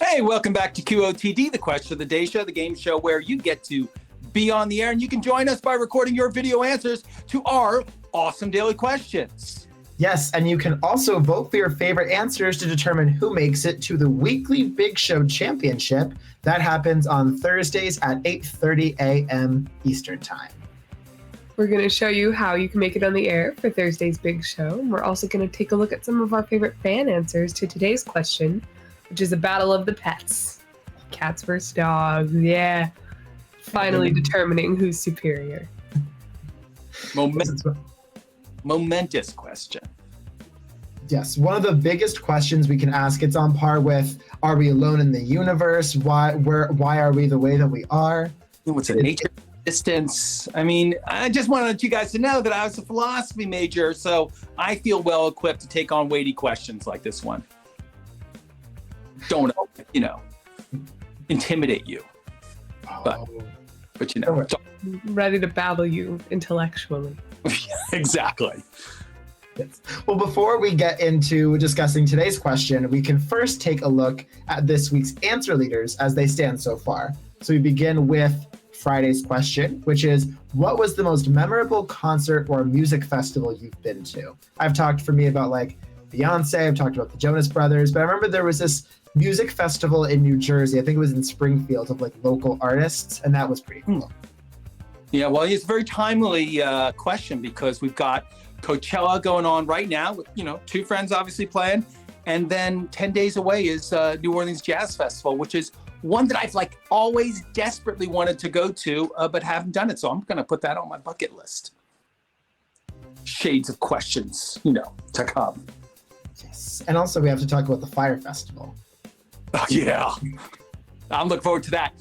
Hey, welcome back to QOTD, the Question of the Day show, the game show where you get to be on the air and you can join us by recording your video answers to our awesome daily questions. Yes, and you can also vote for your favorite answers to determine who makes it to the weekly Big Show Championship. That happens on Thursdays at 8:30 a.m. Eastern Time. We're going to show you how you can make it on the air for Thursday's Big Show. And we're also going to take a look at some of our favorite fan answers to today's question, which is a battle of the pets. Cats versus dogs, yeah. Finally determining who's superior. Momentous question. Yes, one of the biggest questions we can ask. It's on par with, are we alone in the universe? Why are we the way that we are? What's the nature of existence? I mean, I just wanted you guys to know that I was a philosophy major, so I feel well equipped to take on weighty questions like this one. Don't, intimidate you. But Ready to battle you intellectually. Exactly. Yes. Well, before we get into discussing today's question, we can first take a look at this week's answer leaders as they stand so far. So we begin with Friday's question, which is, what was the most memorable concert or music festival you've been to? I've talked for me about like Beyonce, I've talked about the Jonas Brothers, but I remember there was this music festival in New Jersey, I think it was in Springfield, of like local artists, and that was pretty cool. Yeah, well, it's a very timely question because we've got Coachella going on right now with, two friends obviously playing. And then 10 days away is New Orleans Jazz Festival, which is one that I've always desperately wanted to go to, but haven't done it. So I'm going to put that on my bucket list. Shades of questions, to come. Yes. And also we have to talk about the Fire Festival. Oh, yeah. I'm looking forward to that.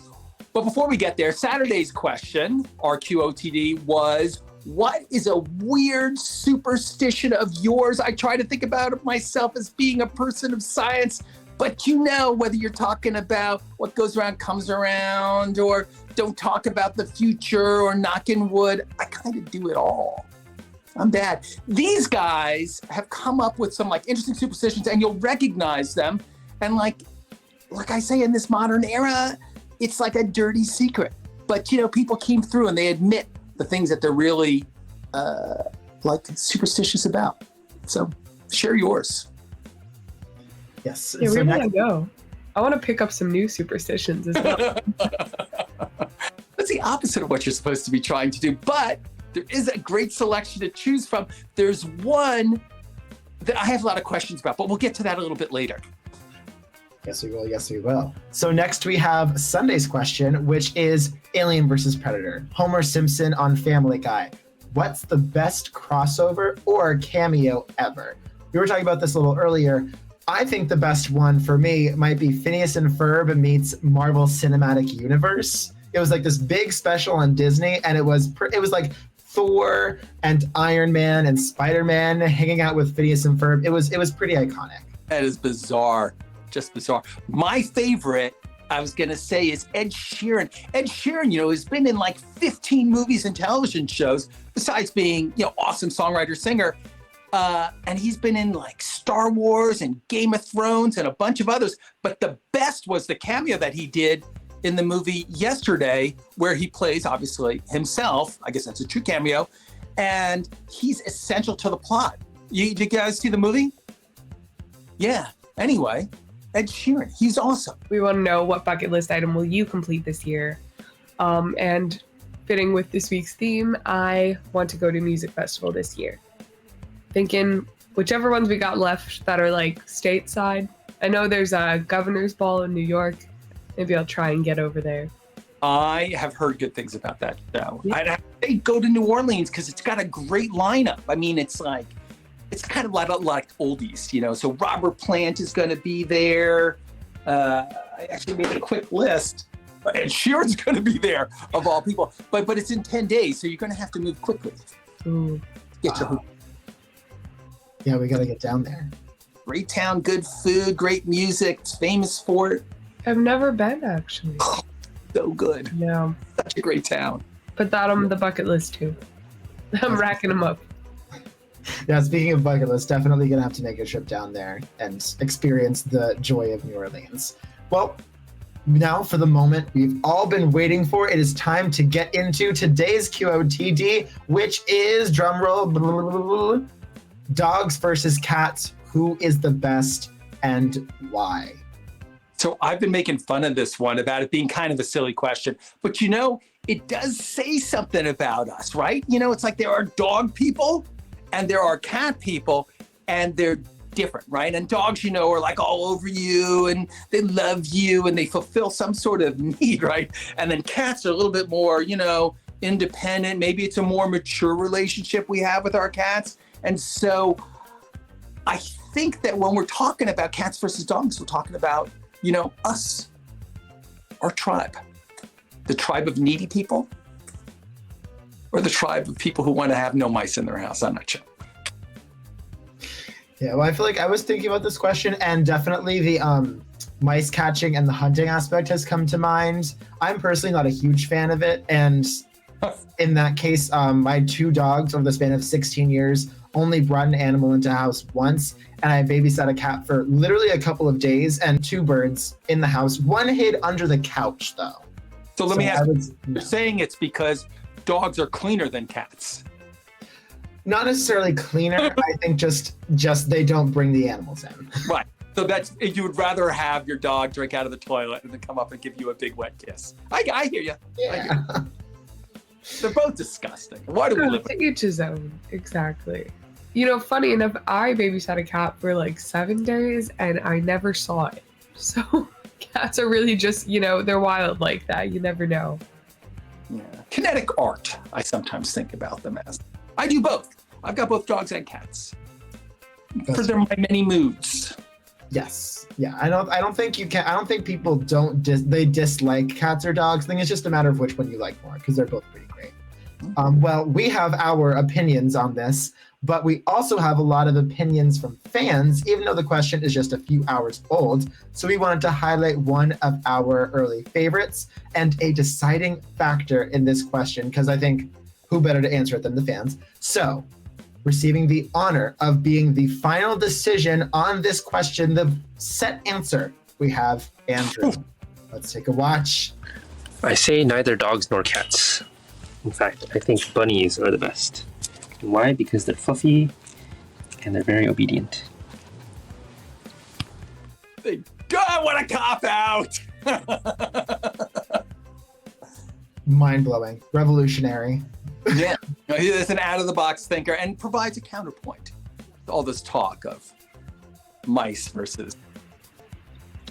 But before we get there, Saturday's question, our QOTD, was, what is a weird superstition of yours? I try to think about it myself as being a person of science, but whether you're talking about what goes around comes around, or don't talk about the future, or knocking wood, I kind of do it all. I'm bad. These guys have come up with some interesting superstitions, and you'll recognize them. And like I say, in this modern era, it's like a dirty secret. But, people came through and they admit the things that they're really superstitious about. So share yours. Yes. Yeah, where do I go? I want to pick up some new superstitions as well. That's the opposite of what you're supposed to be trying to do. But there is a great selection to choose from. There's one that I have a lot of questions about, but we'll get to that a little bit later. Yes, we will. Yes, we will. So next we have Sunday's question, which is Alien versus Predator. Homer Simpson on Family Guy. What's the best crossover or cameo ever? We were talking about this a little earlier. I think the best one for me might be Phineas and Ferb meets Marvel Cinematic Universe. It was like this big special on Disney, and it was like Thor and Iron Man and Spider-Man hanging out with Phineas and Ferb. It was pretty iconic. That is bizarre. Just bizarre. My favorite, I was going to say, is Ed Sheeran. Ed Sheeran, has been in 15 movies and television shows, besides being, awesome songwriter, singer. And he's been in Star Wars and Game of Thrones and a bunch of others. But the best was the cameo that he did in the movie Yesterday, where he plays, obviously, himself. I guess that's a true cameo. And he's essential to the plot. Did you guys see the movie? Yeah. Anyway, Ed Sheeran, he's awesome. We want to know, what bucket list item will you complete this year? And fitting with this week's theme, I want to go to music festival this year. Thinking whichever ones we got left that are stateside. I know there's a Governor's Ball in New York. Maybe I'll try and get over there. I have heard good things about that show. Yeah. I'd go to New Orleans because it's got a great lineup. I mean, it's kind of like oldies, So Robert Plant is going to be there. I actually made a quick list. And Sheeran's going to be there, of all people. But it's in 10 days, so you're going to have to move quickly. Ooh. Get your Yeah, we got to get down there. Great town, good food, great music. It's famous for it. I've never been, actually. So good. Yeah. Such a great town. Put that on the bucket list, too. I'm racking them up. Yeah, speaking of bucket list, definitely going to have to make a trip down there and experience the joy of New Orleans. Well, now for the moment we've all been waiting for. It is time to get into today's QOTD, which is, drumroll, dogs versus cats. Who is the best and why? So I've been making fun of this one about it being kind of a silly question, but it does say something about us, right? It's like there are dog people and there are cat people, and they're different, right? And dogs, are like all over you and they love you and they fulfill some sort of need, right? And then cats are a little bit more, independent. Maybe it's a more mature relationship we have with our cats. And so I think that when we're talking about cats versus dogs, we're talking about, us, our tribe, the tribe of needy people, or the tribe of people who want to have no mice in their house. I'm not sure. Yeah, well, I feel like I was thinking about this question, and definitely the mice catching and the hunting aspect has come to mind. I'm personally not a huge fan of it, and in that case, my 2 dogs over the span of 16 years only brought an animal into the house once, and I babysat a cat for literally a couple of days, and 2 birds in the house. One hid under the couch, though. So let me ask you, you're saying it's because dogs are cleaner than cats? Not necessarily cleaner. I think just they don't bring the animals in. Right. So you would rather have your dog drink out of the toilet and then come up and give you a big wet kiss. I hear you. Yeah. They're both disgusting. Why do we live? To each his own. Exactly. Funny enough, I babysat a cat for like 7 days and I never saw it. So cats are really just, they're wild like that. You never know. Yeah. Kinetic art, I sometimes think about them as. I do both. I've got both dogs and cats. For my many moods. Yes. Yeah. I don't think you can. I don't think people they dislike cats or dogs. I think it's just a matter of which one you like more, because they're both pretty great. Well, we have our opinions on this, but we also have a lot of opinions from fans, even though the question is just a few hours old. So we wanted to highlight one of our early favorites and a deciding factor in this question, because I think who better to answer it than the fans? So, receiving the honor of being the final decision on this question, the set answer, we have Andrew. Let's take a watch. I say neither dogs nor cats. In fact, I think bunnies are the best. Why? Because they're fluffy and they're very obedient. God, what a cop-out! Mind-blowing. Revolutionary. Yeah, he's an out-of-the-box thinker and provides a counterpoint to all this talk of mice versus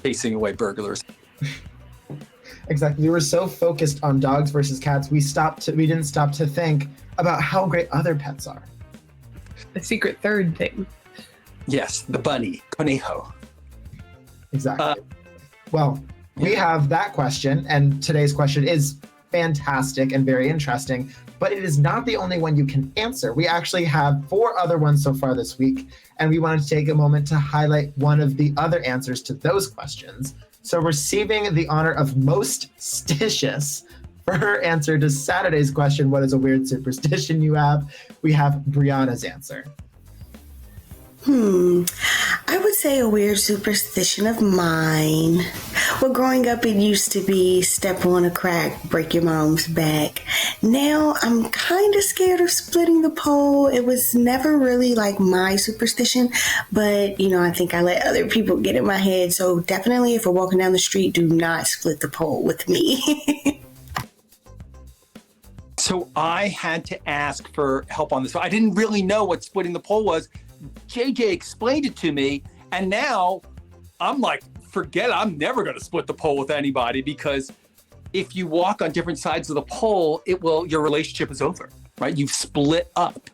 chasing away burglars. Exactly. We were so focused on dogs versus cats, we didn't stop to think about how great other pets are. The secret third thing. Yes, the bunny, Conejo. Exactly. We have that question, and today's question is fantastic and very interesting, but it is not the only one you can answer. We actually have 4 other ones so far this week, and we wanted to take a moment to highlight one of the other answers to those questions. So receiving the honor of most stitious for her answer to Saturday's question, what is a weird superstition you have? We have Brianna's answer. I would say a weird superstition of mine. Well, growing up, it used to be step on a crack, break your mom's back. Now, I'm kind of scared of splitting the pole. It was never really like my superstition, but, I think I let other people get in my head. So definitely, if we're walking down the street, do not split the pole with me. So I had to ask for help on this. I didn't really know what splitting the pole was. JJ explained it to me, and now I'm like, forget it. I'm never going to split the pole with anybody, because if you walk on different sides of the pole, your relationship is over, right? You've split up.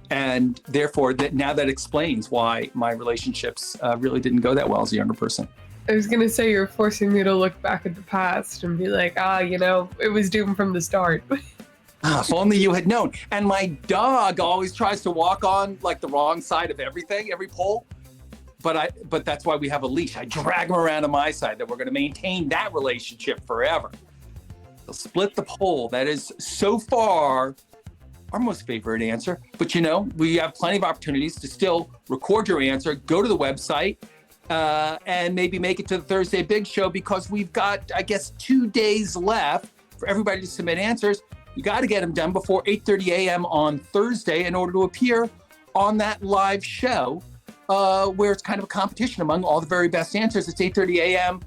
And therefore, now that explains why my relationships really didn't go that well as a younger person. I was going to say you're forcing me to look back at the past and be like, it was doomed from the start. If only you had known. And my dog always tries to walk on like the wrong side of everything, every pole. But that's why we have a leash. I drag him around on my side, that we're going to maintain that relationship forever. So split the pole. That is so far our most favorite answer. But we have plenty of opportunities to still record your answer. Go to the website and maybe make it to the Thursday Big Show, because we've got, I guess, 2 days left for everybody to submit answers. You got to get them done before 8:30 a.m. on Thursday in order to appear on that live show, where it's kind of a competition among all the very best answers. It's 8:30 a.m.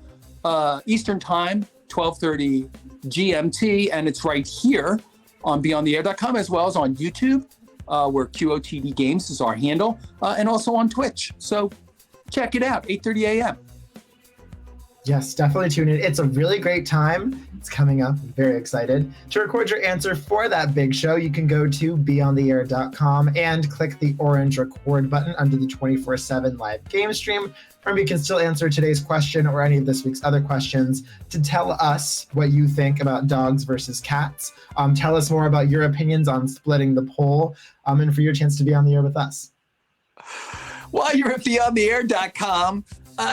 Eastern Time, 12:30 GMT, and it's right here on beyondtheair.com, as well as on YouTube, where QOTD Games is our handle, and also on Twitch. So check it out, 8:30 a.m. Yes, definitely tune in. It's a really great time. It's coming up. I'm very excited. To record your answer for that big show, you can go to beyondtheair.com and click the orange record button under the 24/7 live game stream. From you can still answer today's question or any of this week's other questions to tell us what you think about dogs versus cats. Tell us more about your opinions on splitting the poll, and for your chance to be on the air with us. While you're at beyondtheair.com,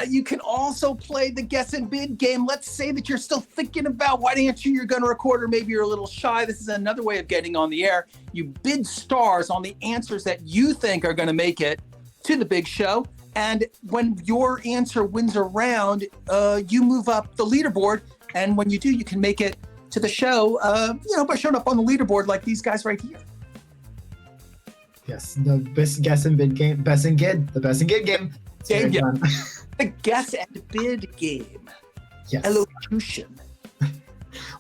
you can also play the guess and bid game. Let's say that you're still thinking about what answer you're going to record, or maybe you're a little shy. This is another way of getting on the air. You bid stars on the answers that you think are going to make it to the big show. And when your answer wins a round, you move up the leaderboard. And when you do, you can make it to the show, by showing up on the leaderboard like these guys right here. Yes, the best guess and bid game, the best and good game. The guess and bid game. Yes. Elocution.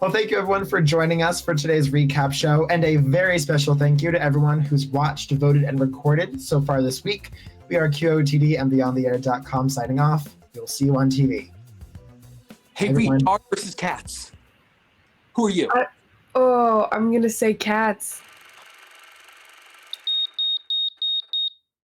Well, thank you everyone for joining us for today's recap show, and a very special thank you to everyone who's watched, voted, and recorded so far this week. We are QOTD and beyondtheair.com signing off. We'll see you on TV. Hey, Reed, dog versus cats. Who are you? I'm going to say cats.